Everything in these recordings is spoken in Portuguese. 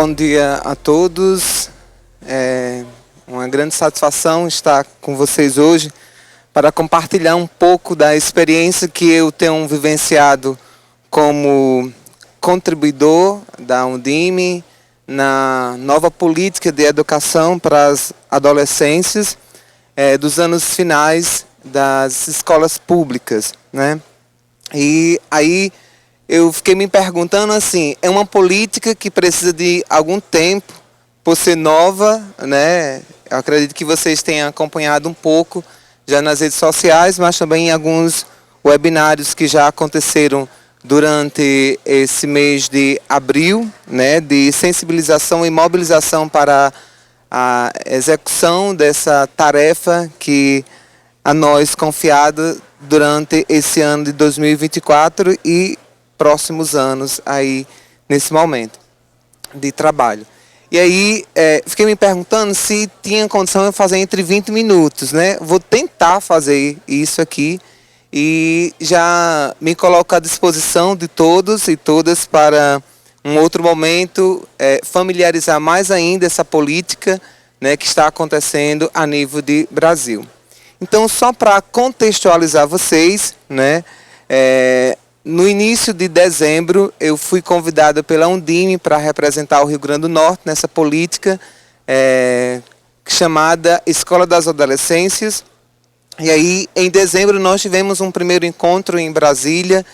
Bom dia a todos. É uma grande satisfação estar com vocês hoje para compartilhar um pouco da experiência que eu tenho vivenciado como contribuidor da Undime na nova política de educação para as adolescências dos anos finais das escolas públicas, né? E aí eu fiquei me perguntando assim, é uma política que precisa de algum tempo por ser nova, né? Eu acredito que vocês tenham acompanhado um pouco já nas redes sociais, mas também em alguns webinários que já aconteceram durante esse mês de abril, né, de sensibilização e mobilização para a execução dessa tarefa que a nós confiada durante esse ano de 2024 e próximos anos aí nesse momento de trabalho. E aí fiquei me perguntando se tinha condição de fazer entre 20 minutos, né? Vou tentar fazer isso aqui e já me coloco à disposição de todos e todas para um outro momento familiarizar mais ainda essa política, né, que está acontecendo a nível de Brasil. Então, só para contextualizar vocês, né, no início de dezembro, eu fui convidado pela Undime para representar o Rio Grande do Norte nessa política chamada Escola das Adolescências. E aí, em dezembro, nós tivemos um primeiro encontro em Brasília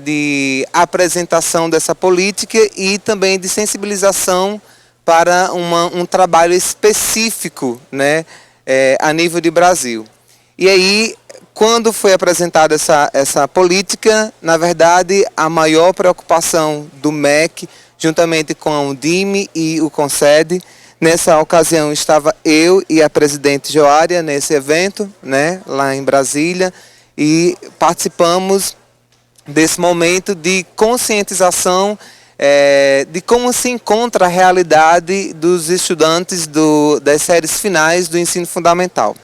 de apresentação dessa política e também de sensibilização para um trabalho específico, né, a nível de Brasil. E aí, quando foi apresentada essa política, na verdade, a maior preocupação do MEC, juntamente com a Undime e o CONCED, nessa ocasião estava eu e a presidente Joária nesse evento, né, lá em Brasília, e participamos desse momento de conscientização de como se encontra a realidade dos estudantes das séries finais do ensino fundamental.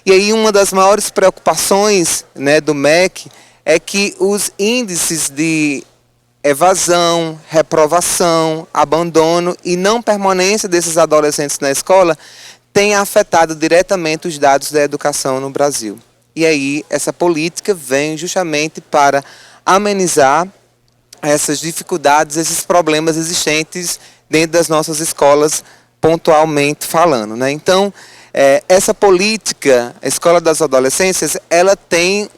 E aí uma das maiores preocupações, né, do MEC é que os índices de evasão, reprovação, abandono e não permanência desses adolescentes na escola têm afetado diretamente os dados da educação no Brasil. E aí essa política vem justamente para amenizar essas dificuldades, esses problemas existentes dentro das nossas escolas, pontualmente falando, né? Então, essa política, a Escola das Adolescências, ela tem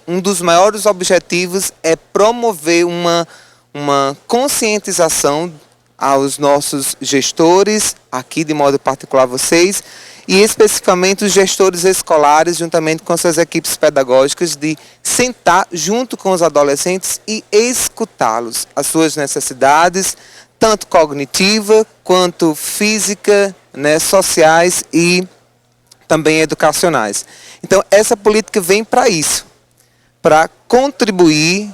um dos maiores objetivos é promover uma conscientização aos nossos gestores, aqui de modo particular vocês, e especificamente os gestores escolares, juntamente com suas equipes pedagógicas, de sentar junto com os adolescentes e escutá-los, as suas necessidades, tanto cognitiva quanto física, né, sociais e também educacionais. Então, essa política vem para isso, para contribuir,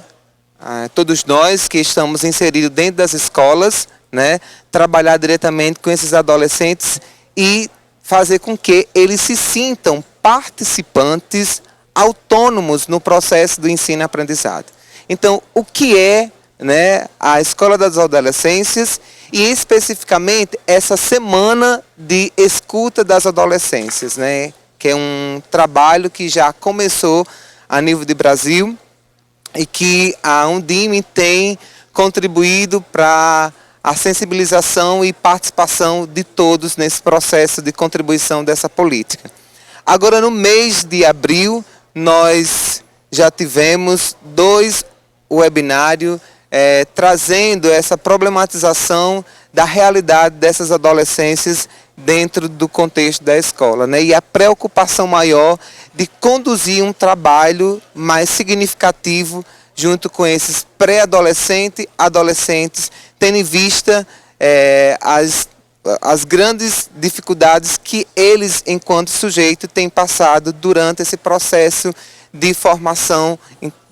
todos nós que estamos inseridos dentro das escolas, né, trabalhar diretamente com esses adolescentes e fazer com que eles se sintam participantes autônomos no processo do ensino-aprendizado. Então, o que é, né, a Escola das Adolescências e especificamente essa semana de escuta das adolescências, né, que é um trabalho que já começou a nível de Brasil e que a Undime tem contribuído para a sensibilização e participação de todos nesse processo de contribuição dessa política. Agora, no mês de abril, nós já tivemos 2 webinários trazendo essa problematização da realidade dessas adolescências dentro do contexto da escola, né? E a preocupação maior de conduzir um trabalho mais significativo junto com esses pré-adolescentes, adolescentes, tendo em vista as grandes dificuldades que eles, enquanto sujeito, têm passado durante esse processo de formação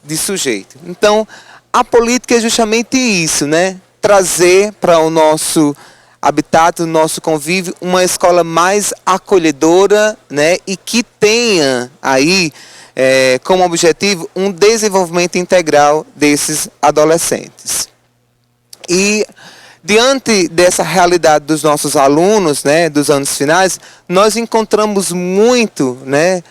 de sujeito. Então, a política é justamente isso, né? Trazer para o nosso habitat, o nosso convívio, uma escola mais acolhedora, né? E que tenha aí como objetivo um desenvolvimento integral desses adolescentes. E Diante dessa realidade dos nossos alunos, né, dos anos finais, nós encontramos muito, né,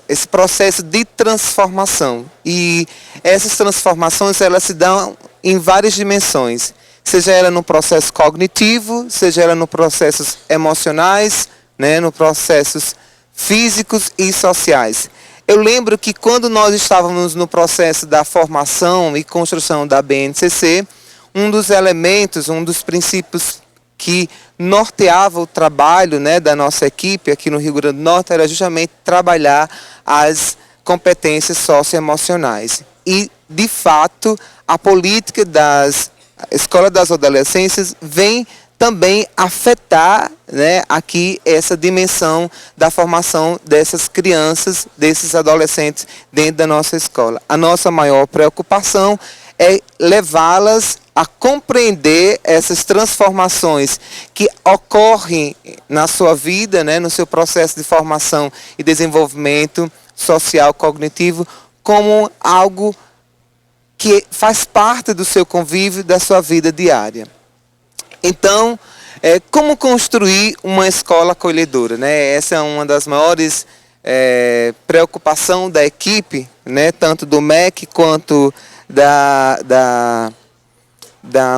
esse processo de transformação. E essas transformações, elas se dão em várias dimensões, seja ela no processo cognitivo, seja ela no processos emocionais, né, no processos físicos e sociais. Eu lembro que quando nós estávamos no processo da formação e construção da BNCC, um dos elementos, um dos princípios que norteava o trabalho, né, da nossa equipe aqui no Rio Grande do Norte era justamente trabalhar as competências socioemocionais. E, de fato, a política das Escola das Adolescências vem também afetar, né, aqui essa dimensão da formação dessas crianças, desses adolescentes dentro da nossa escola. A nossa maior preocupação é levá-las a compreender essas transformações que ocorrem na sua vida, né, no seu processo de formação e desenvolvimento social cognitivo, como algo que faz parte do seu convívio, da sua vida diária. Então, como construir uma escola acolhedora, né? Essa é uma das maiores preocupações da equipe, né, tanto do MEC quanto da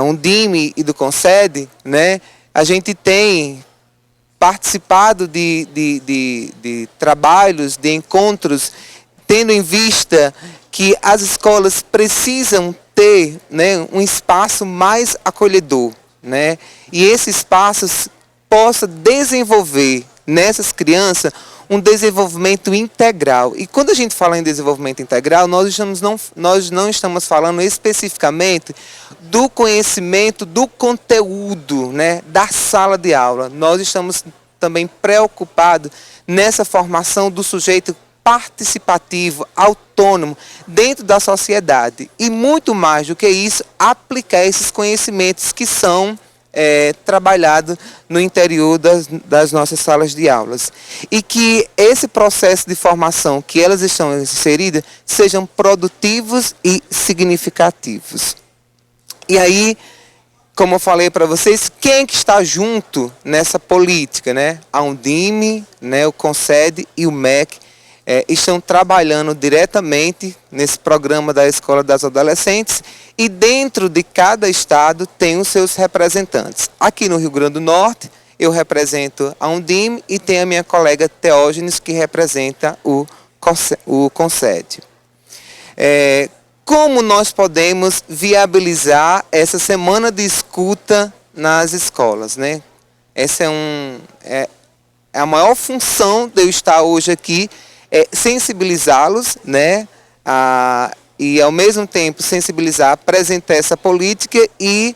Undime e do Concede, né? A gente tem participado de trabalhos, de encontros, tendo em vista que as escolas precisam ter, né, um espaço mais acolhedor, né? E esse espaço possa desenvolver nessas crianças um desenvolvimento integral. E quando a gente fala em desenvolvimento integral, nós não estamos falando especificamente do conhecimento, do conteúdo, né, da sala de aula. Nós estamos também preocupados nessa formação do sujeito participativo, autônomo, dentro da sociedade. E muito mais do que isso, aplicar esses conhecimentos que são trabalhado no interior das nossas salas de aulas. E que esse processo de formação que elas estão inseridas sejam produtivos e significativos. E aí, como eu falei para vocês, quem que está junto nessa política, né? A Undime, né, o Concede e o MEC estão trabalhando diretamente nesse programa da Escola das Adolescentes e dentro de cada estado tem os seus representantes. Aqui no Rio Grande do Norte, eu represento a Undime e tem a minha colega Teógenes, que representa o Concede. Como nós podemos viabilizar essa semana de escuta nas escolas, né? Essa é a maior função de eu estar hoje aqui, sensibilizá-los, né, e ao mesmo tempo sensibilizar, apresentar essa política e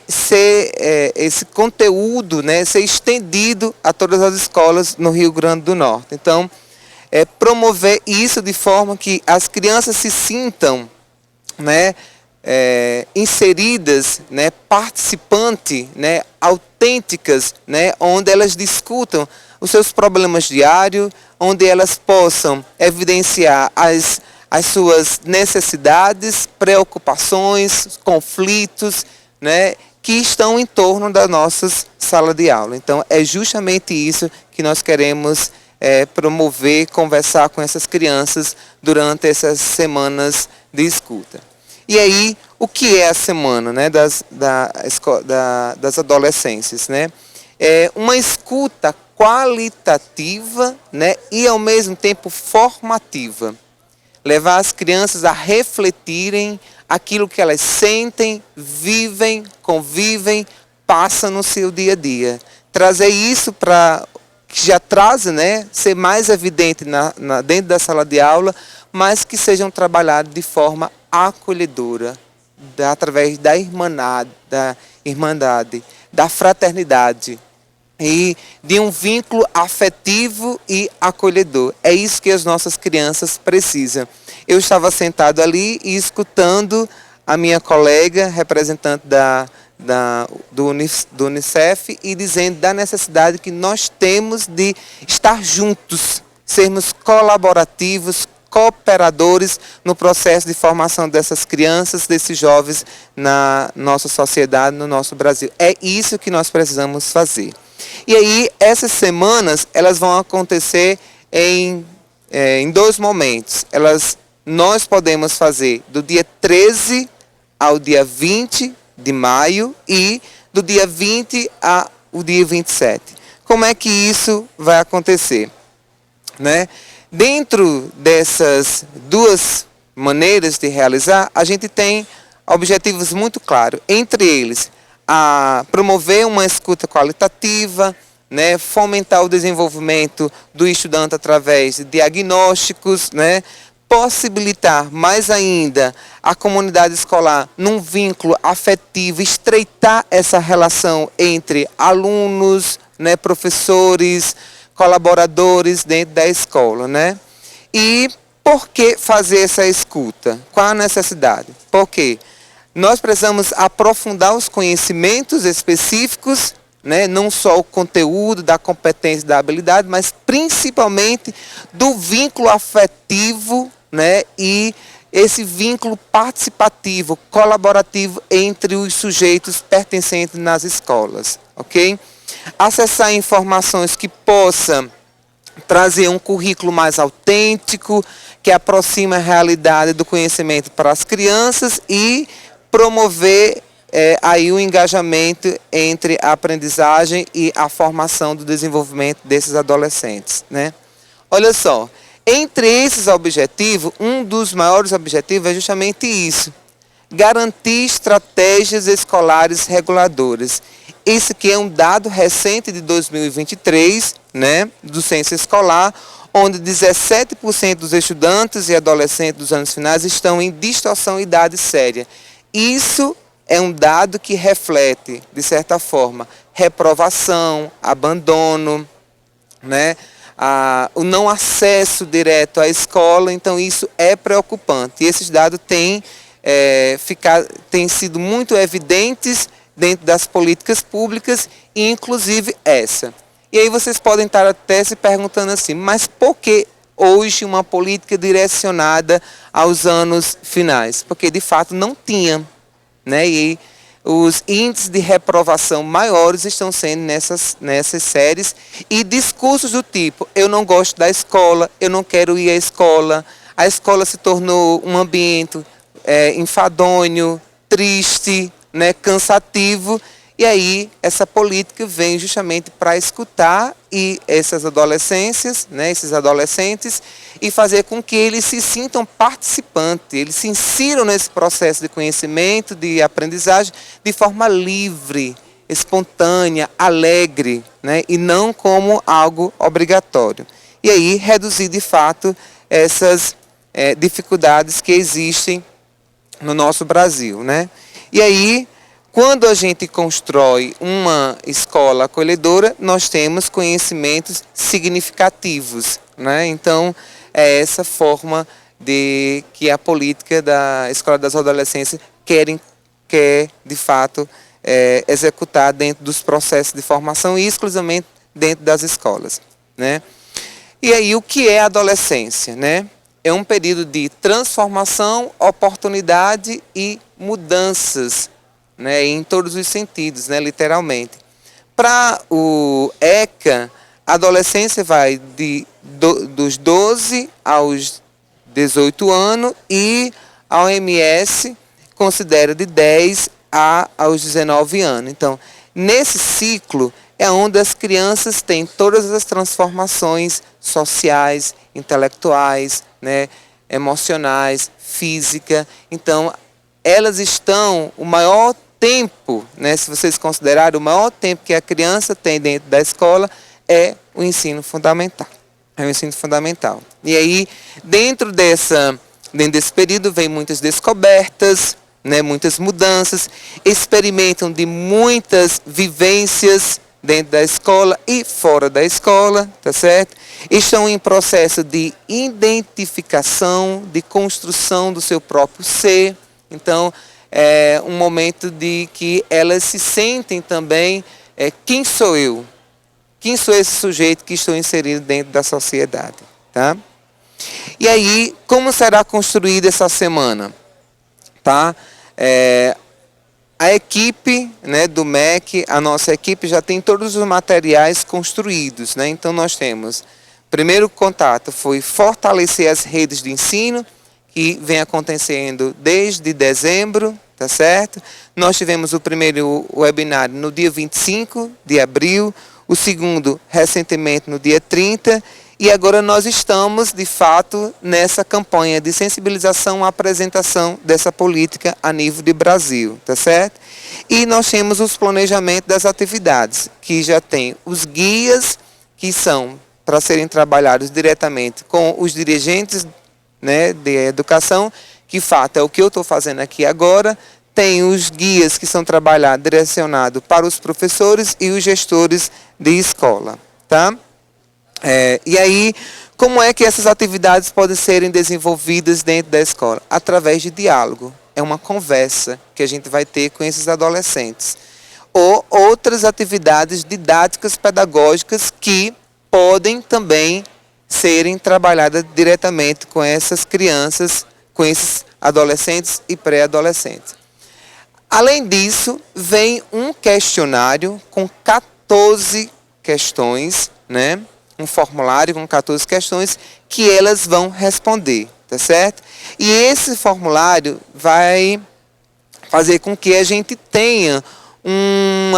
ser esse conteúdo, né, ser estendido a todas as escolas no Rio Grande do Norte. Então, promover isso de forma que as crianças se sintam, né, inseridas, né, participantes, né, autênticas, né, onde elas discutam os seus problemas diários, onde elas possam evidenciar as suas necessidades, preocupações, conflitos, né, que estão em torno da nossa sala de aula. Então, é justamente isso que nós queremos promover, conversar com essas crianças durante essas semanas de escuta. E aí, o que é a semana, né, das adolescências, né? É uma escuta qualitativa, né, e ao mesmo tempo formativa. Levar as crianças a refletirem aquilo que elas sentem, vivem, convivem, passam no seu dia a dia. Trazer isso para que já traz, né, ser mais evidente dentro da sala de aula, mas que sejam trabalhados de forma acolhedora, através da irmandade, da fraternidade e de um vínculo afetivo e acolhedor. É isso que as nossas crianças precisam. Eu estava sentado ali e escutando a minha colega, representante do Unicef, e dizendo da necessidade que nós temos de estar juntos, sermos colaborativos, cooperadores no processo de formação dessas crianças, desses jovens na nossa sociedade, no nosso Brasil. É isso que nós precisamos fazer. E aí, essas semanas, elas vão acontecer em 2 momentos. Nós podemos fazer do dia 13 ao dia 20 de maio e do dia 20 ao dia 27. Como é que isso vai acontecer? Né? Dentro dessas 2 maneiras de realizar, a gente tem objetivos muito claros. Entre eles, a promover uma escuta qualitativa, né, fomentar o desenvolvimento do estudante através de diagnósticos, né, possibilitar mais ainda a comunidade escolar num vínculo afetivo, estreitar essa relação entre alunos, né, professores, colaboradores dentro da escola, né? E por que fazer essa escuta? Qual a necessidade? Porque nós precisamos aprofundar os conhecimentos específicos, né? Não só o conteúdo da competência, da habilidade, mas principalmente do vínculo afetivo, né? E esse vínculo participativo, colaborativo entre os sujeitos pertencentes nas escolas, ok? Acessar informações que possam trazer um currículo mais autêntico, que aproxime a realidade do conhecimento para as crianças e promover aí o engajamento entre a aprendizagem e a formação do desenvolvimento desses adolescentes, né? Olha só, entre esses objetivos, um dos maiores objetivos é justamente isso: garantir estratégias escolares reguladoras. Esse que é um dado recente de 2023, né, do Censo Escolar, onde 17% dos estudantes e adolescentes dos anos finais estão em distorção e idade séria. Isso é um dado que reflete, de certa forma, reprovação, abandono, né, o não acesso direto à escola. Então isso é preocupante. E esses dados têm sido muito evidentes dentro das políticas públicas, e inclusive essa. E aí vocês podem estar até se perguntando assim, mas por que hoje uma política direcionada aos anos finais? Porque de fato não tinha, né? E os índices de reprovação maiores estão sendo nessas séries, e discursos do tipo: eu não gosto da escola, eu não quero ir à escola, a escola se tornou um ambiente enfadonho, triste, né, cansativo. E aí essa política vem justamente para escutar essas adolescências, né, esses adolescentes, e fazer com que eles se sintam participantes, eles se insiram nesse processo de conhecimento, de aprendizagem, de forma livre, espontânea, alegre, né, e não como algo obrigatório. E aí reduzir de fato essas dificuldades que existem no nosso Brasil, né? E aí, quando a gente constrói uma escola acolhedora, nós temos conhecimentos significativos, né? Então, é essa forma que a política da Escola das Adolescências quer de fato, executar dentro dos processos de formação e exclusivamente dentro das escolas, né? E aí, o que é a adolescência, né? É um período de transformação, oportunidade e mudanças, né, em todos os sentidos, né, literalmente. Para o ECA, a adolescência vai dos 12 aos 18 anos, e a OMS considera de 10 aos 19 anos. Então, nesse ciclo é onde as crianças têm todas as transformações sociais, intelectuais, né, emocionais, física. Então, elas estão o maior tempo, né, se vocês considerarem, o maior tempo que a criança tem dentro da escola é o ensino fundamental. É o ensino fundamental. E aí, dentro desse período, vem muitas descobertas, né, muitas mudanças, experimentam de muitas vivências dentro da escola e fora da escola, tá certo? Estão em processo de identificação, de construção do seu próprio ser. Então, é um momento de que elas se sentem também, quem sou eu? Quem sou esse sujeito que estou inserido dentro da sociedade? Tá? E aí, como será construída essa semana? Tá? A equipe, né, do MEC, a nossa equipe já tem todos os materiais construídos, né? Então nós temos, primeiro contato foi fortalecer as redes de ensino, que vem acontecendo desde dezembro, tá certo? Nós tivemos o primeiro webinário no dia 25 de abril, o segundo recentemente no dia 30, e agora nós estamos, de fato, nessa campanha de sensibilização, apresentação dessa política a nível de Brasil, tá certo? E nós temos os planejamentos das atividades, que já tem os guias, que são para serem trabalhados diretamente com os dirigentes, né, de educação, que, de fato, é o que eu estou fazendo aqui agora. Tem os guias que são trabalhados, direcionados para os professores e os gestores de escola, tá? E aí, como é que essas atividades podem serem desenvolvidas dentro da escola? Através de diálogo. É uma conversa que a gente vai ter com esses adolescentes. Ou outras atividades didáticas, pedagógicas, que podem também serem trabalhadas diretamente com essas crianças, com esses adolescentes e pré-adolescentes. Além disso, vem um questionário com 14 questões, né? Um formulário com 14 questões que elas vão responder, tá certo? E esse formulário vai fazer com que a gente tenha um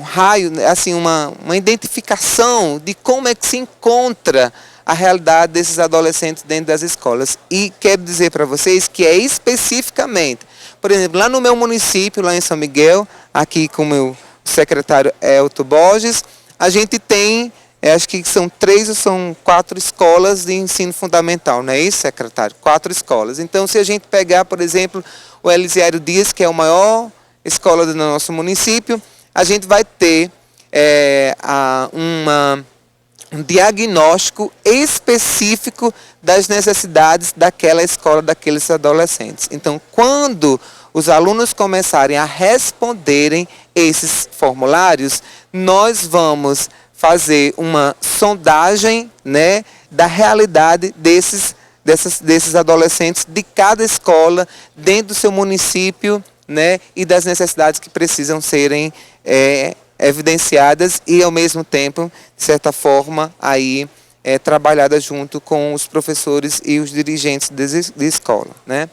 raio, assim, uma identificação de como é que se encontra a realidade desses adolescentes dentro das escolas. E quero dizer para vocês que é especificamente, por exemplo, lá no meu município, lá em São Miguel, aqui com o meu secretário Elton Borges, a gente tem, acho que são 3 ou são 4 escolas de ensino fundamental, não é isso, secretário? 4 escolas. Então, se a gente pegar, por exemplo, o Elisiário Dias, que é a maior escola do nosso município, a gente vai ter um diagnóstico específico das necessidades daquela escola, daqueles adolescentes. Então, quando os alunos começarem a responderem esses formulários, nós vamos fazer uma sondagem, né, da realidade desses adolescentes de cada escola dentro do seu município, né, e das necessidades que precisam serem evidenciadas e, ao mesmo tempo, de certa forma, aí, trabalhadas junto com os professores e os dirigentes de escola, né?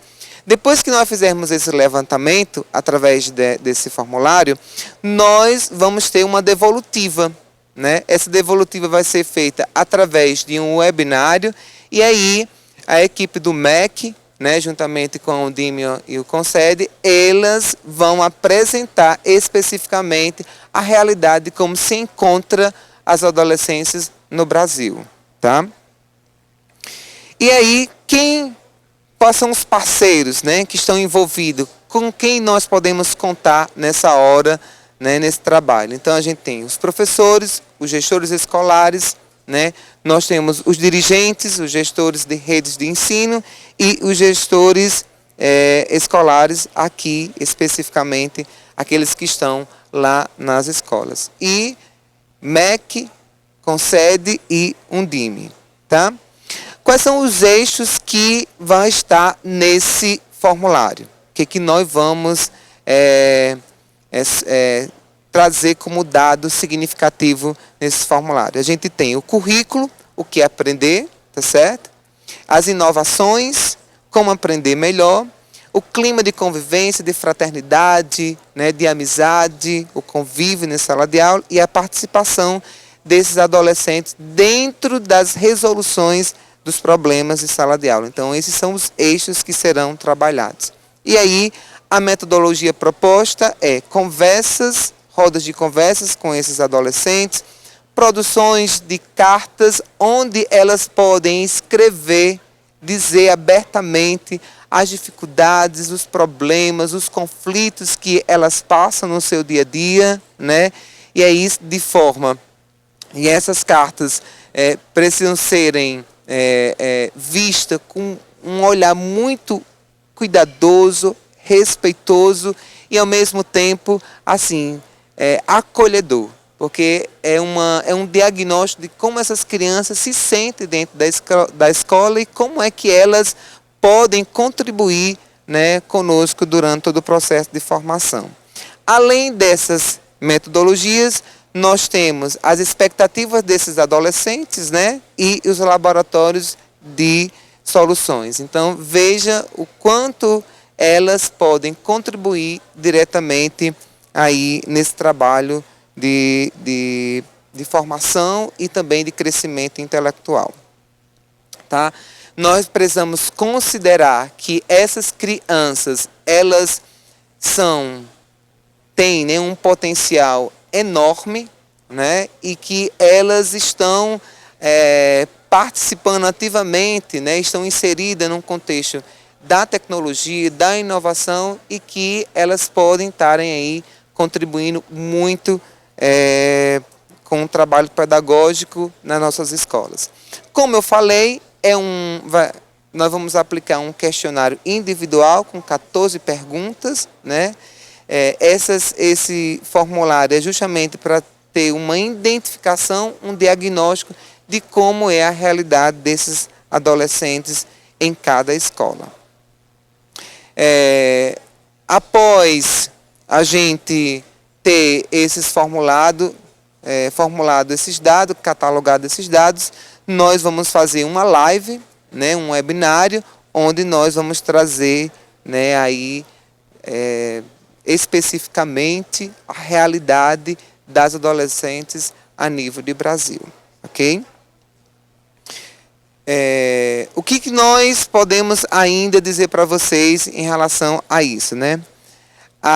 Depois que nós fizermos esse levantamento, através desse formulário, nós vamos ter uma devolutiva, né? Essa devolutiva vai ser feita através de um webinário, e aí a equipe do MEC, né, juntamente com o DIMIO e o CONCED, elas vão apresentar especificamente a realidade de como se encontra as adolescências no Brasil, tá? E aí, quais são os parceiros, né, que estão envolvidos, com quem nós podemos contar nessa hora, né, nesse trabalho? Então, a gente tem os professores, os gestores escolares, né? Nós temos os dirigentes, os gestores de redes de ensino e os gestores escolares, aqui especificamente aqueles que estão lá nas escolas. E MEC, CONCED e Undime, tá? Quais são os eixos que vão estar nesse formulário? O que nós vamos trazer como dado significativo nesse formulário? A gente tem o currículo, o que aprender, tá certo? As inovações, como aprender melhor, o clima de convivência, de fraternidade, né, de amizade, o convívio na sala de aula e a participação desses adolescentes dentro das resoluções dos problemas de sala de aula. Então, esses são os eixos que serão trabalhados. E aí, a metodologia proposta é conversas, rodas de conversas com esses adolescentes, produções de cartas onde elas podem escrever, dizer abertamente as dificuldades, os problemas, os conflitos que elas passam no seu dia a dia, né? E aí, de forma... E essas cartas precisam serem vistas com um olhar muito cuidadoso, respeitoso e, ao mesmo tempo, assim, acolhedor. porque é um diagnóstico de como essas crianças se sentem dentro da escola e como é que elas podem contribuir, né, conosco durante todo o processo de formação. Além dessas metodologias, nós temos as expectativas desses adolescentes, né, e os laboratórios de soluções. Então, veja o quanto elas podem contribuir diretamente aí nesse trabalho de formação e também de crescimento intelectual. Tá? Nós precisamos considerar que essas crianças, elas têm, né, um potencial enorme, né, e que elas estão participando ativamente, né, estão inseridas num contexto da tecnologia, da inovação e que elas podem estarem aí contribuindo muito com o trabalho pedagógico nas nossas escolas. Como eu falei, nós vamos aplicar um questionário individual com 14 perguntas, né? Esse formulário é justamente para ter uma identificação, um diagnóstico de como é a realidade desses adolescentes em cada escola. Após a gente ter formulado esses dados, catalogado esses dados, nós vamos fazer uma live, né, um webinário, onde nós vamos trazer, né, aí, especificamente a realidade das adolescentes a nível de Brasil, ok? O que nós podemos ainda dizer para vocês em relação a isso, né?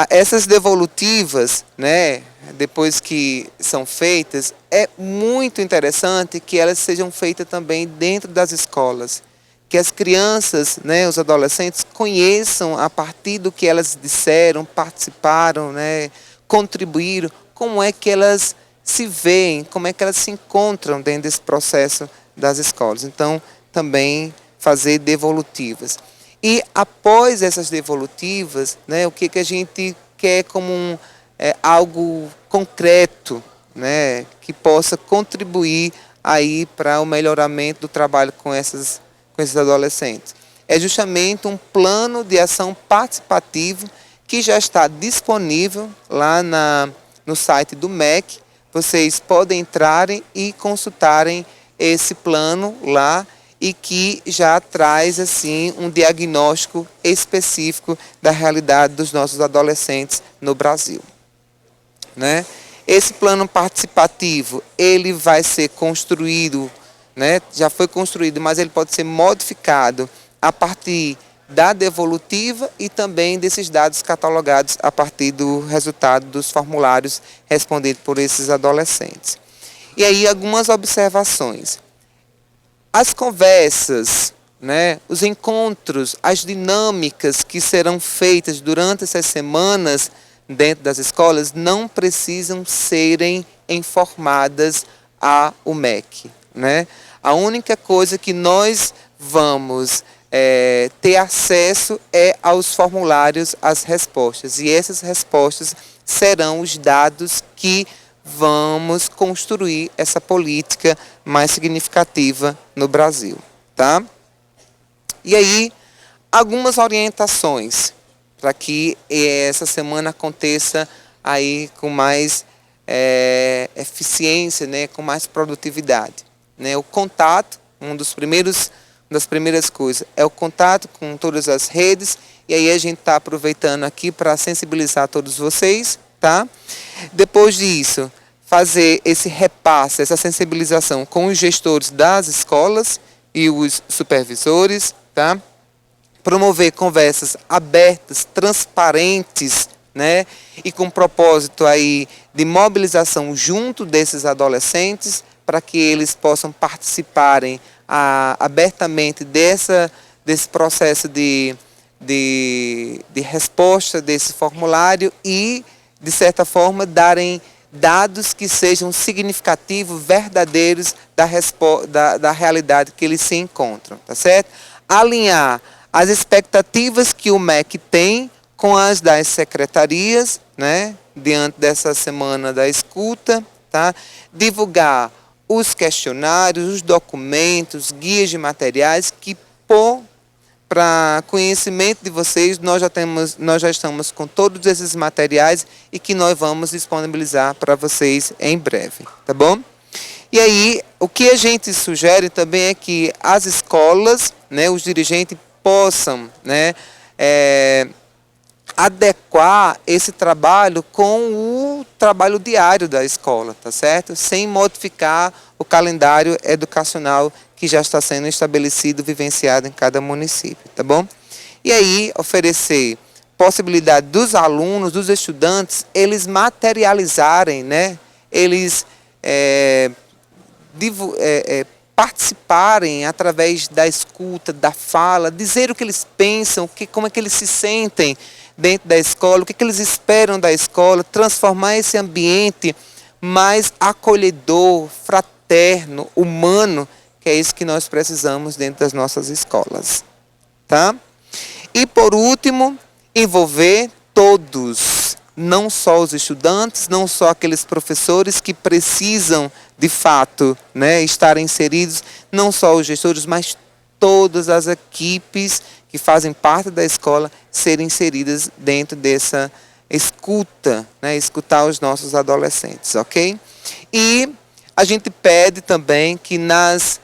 Essas devolutivas, né, depois que são feitas, é muito interessante que elas sejam feitas também dentro das escolas. Que as crianças, né, os adolescentes, conheçam a partir do que elas disseram, participaram, né, contribuíram, como é que elas se veem, como é que elas se encontram dentro desse processo das escolas. Então, também fazer devolutivas. E após essas devolutivas, né, o que a gente quer como algo concreto, né, que possa contribuir aí para o melhoramento do trabalho com esses adolescentes. É justamente um plano de ação participativo que já está disponível lá no site do MEC. Vocês podem entrarem e consultarem esse plano lá e que já traz assim um diagnóstico específico da realidade dos nossos adolescentes no Brasil, né? Esse plano participativo, ele vai ser construído, né? Já foi construído, mas ele pode ser modificado a partir da devolutiva e também desses dados catalogados a partir do resultado dos formulários respondidos por esses adolescentes. E aí algumas observações. As conversas, né, os encontros, as dinâmicas que serão feitas durante essas semanas dentro das escolas não precisam serem informadas ao MEC, né? A única coisa que nós vamos ter acesso é aos formulários, às respostas. E essas respostas serão os dados que vamos construir essa política mais significativa no Brasil, tá? E aí, algumas orientações para que essa semana aconteça aí com mais eficiência, né, com mais produtividade, né? O contato, das primeiras coisas é o contato com todas as redes, e aí a gente está aproveitando aqui para sensibilizar todos vocês, tá? Depois disso, fazer esse repasse, essa sensibilização com os gestores das escolas e os supervisores, tá? Promover conversas abertas, transparentes, né? E com propósito aí de mobilização junto desses adolescentes, para que eles possam participarem abertamente desse processo de resposta desse formulário e, de certa forma, darem dados que sejam significativos, verdadeiros da realidade que eles se encontram, tá certo? Alinhar as expectativas que o MEC tem com as das secretarias, né, diante dessa semana da escuta, tá? Divulgar os questionários, os documentos, guias de materiais que, para conhecimento de vocês, nós já estamos com todos esses materiais e que nós vamos disponibilizar para vocês em breve, tá bom? E aí, o que a gente sugere também é que as escolas, né, os dirigentes possam, né, adequar esse trabalho com o trabalho diário da escola, tá certo? Sem modificar o calendário educacional que já está sendo estabelecido, vivenciado em cada município, tá bom? E aí, oferecer possibilidade dos alunos, dos estudantes, eles materializarem, né? Eles participarem através da escuta, da fala, dizer o que eles pensam, como é que eles se sentem dentro da escola, o que eles esperam da escola, transformar esse ambiente mais acolhedor, fraterno, humano, que é isso que nós precisamos dentro das nossas escolas, tá? E por último, envolver todos, não só os estudantes, não só aqueles professores que precisam, de fato, né, estar inseridos, não só os gestores, mas todas as equipes que fazem parte da escola serem inseridas dentro dessa escuta, né, escutar os nossos adolescentes, ok? E a gente pede também que nas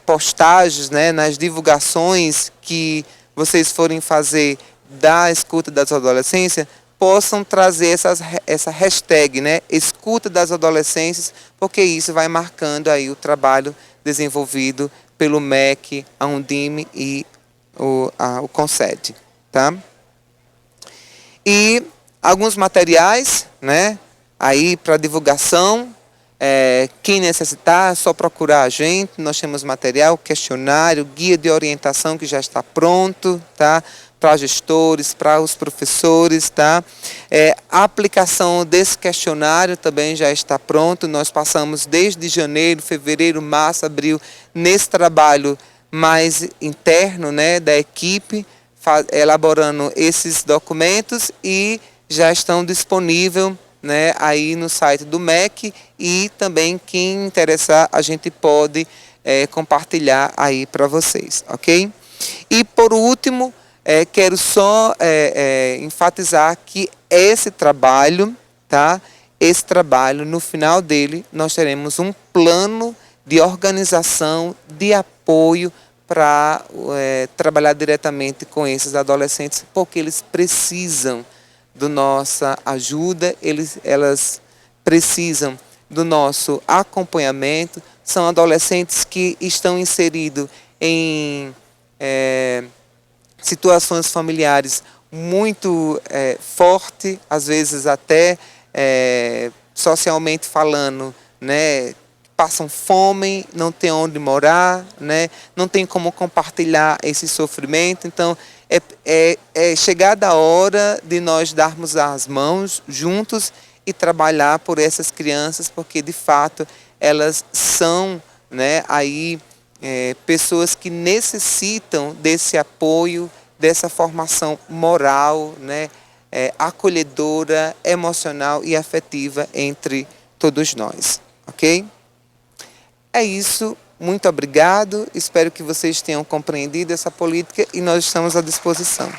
postagens, né, nas divulgações que vocês forem fazer da escuta das adolescências, possam trazer essa hashtag, né, escuta das adolescências, porque isso vai marcando aí o trabalho desenvolvido pelo MEC, a Undime e o CONSED, tá? E alguns materiais, né, aí para divulgação. Quem necessitar, é só procurar a gente. Nós temos material, questionário, guia de orientação que já está pronto, tá? Para gestores, para os professores, tá? A aplicação desse questionário também já está pronto. Nós passamos desde janeiro, fevereiro, março, abril, nesse trabalho mais interno, né, da equipe, elaborando esses documentos e já estão disponíveis, né, aí no site do MEC, e também quem interessar a gente pode compartilhar aí para vocês, ok? E por último, quero só enfatizar que esse trabalho, tá? Esse trabalho, no final dele, nós teremos um plano de organização, de apoio para trabalhar diretamente com esses adolescentes, porque eles precisam da nossa ajuda, elas precisam do nosso acompanhamento. São adolescentes que estão inseridos em situações familiares muito fortes, às vezes até socialmente falando, né, passam fome, não tem onde morar, né, não tem como compartilhar esse sofrimento. Então, é chegada a hora de nós darmos as mãos juntos e trabalhar por essas crianças, porque de fato elas são, né, aí, pessoas que necessitam desse apoio, dessa formação moral, né, acolhedora, emocional e afetiva entre todos nós, ok? É isso. Muito obrigado, espero que vocês tenham compreendido essa política e nós estamos à disposição.